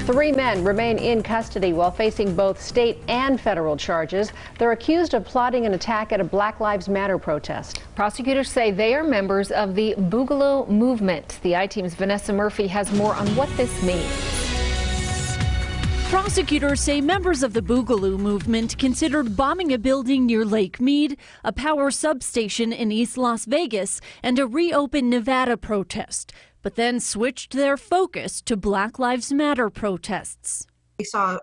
3 men remain in custody while facing both state and federal charges. They're accused of plotting an attack at a Black Lives Matter protest. Prosecutors say they are members of the Boogaloo Movement. The I-Team's Vanessa Murphy has more on what this means. Prosecutors say members of the Boogaloo Movement considered bombing a building near Lake Mead, a power substation in East Las Vegas, and a Reopen Nevada protest, but then switched their focus to Black Lives Matter protests. We saw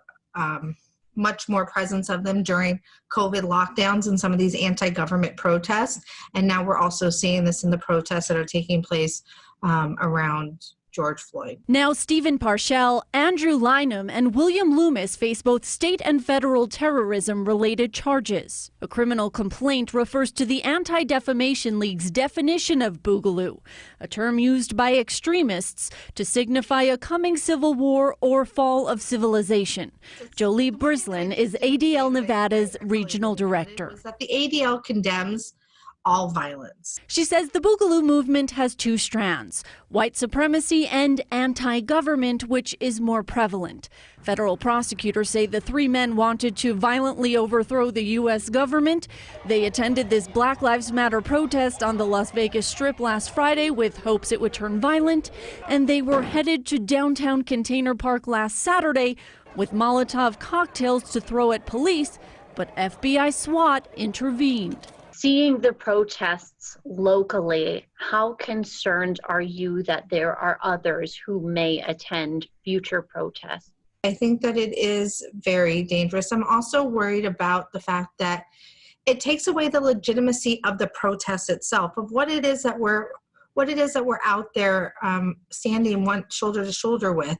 much more presence of them during COVID lockdowns and some of these anti-government protests, and now we're also seeing this in the protests that are taking place around George Floyd. Now Stephen Parshall, Andrew Lynham, and William Loomis face both state and federal terrorism-related charges. A criminal complaint refers to the Anti-Defamation League's definition of Boogaloo, a term used by extremists to signify a coming civil war or fall of civilization. Jolie Brislin is ADL Nevada's regional director. The ADL condemns all violence. She says the Boogaloo Movement has two strands, white supremacy and anti-government, which is more prevalent. Federal prosecutors say the 3 men wanted to violently overthrow the U.S. government. They attended this Black Lives Matter protest on the Las Vegas Strip last Friday with hopes it would turn violent, and they were headed to downtown Container Park last Saturday with Molotov cocktails to throw at police, but FBI SWAT intervened. Seeing the protests locally, how concerned are you that there are others who may attend future protests? I think that it is very dangerous. I'm also worried about the fact that it takes away the legitimacy of the protest itself, of what it is that we're out there standing shoulder to shoulder with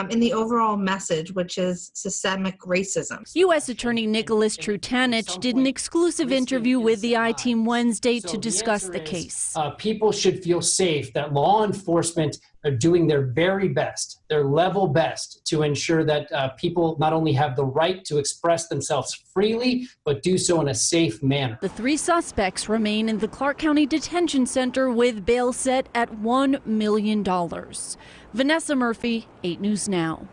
in the overall message, which is systemic racism. U.S. Attorney Nicholas Trutanich did an exclusive interview with the I-Team Wednesday to discuss the case. People should feel safe that law enforcement are doing their very best, their level best, to ensure that people not only have the right to express themselves freely, but do so in a safe manner. The 3 suspects remain in the Clark County Detention Center with bail set at $1 million. Vanessa Murphy, 8 News Now.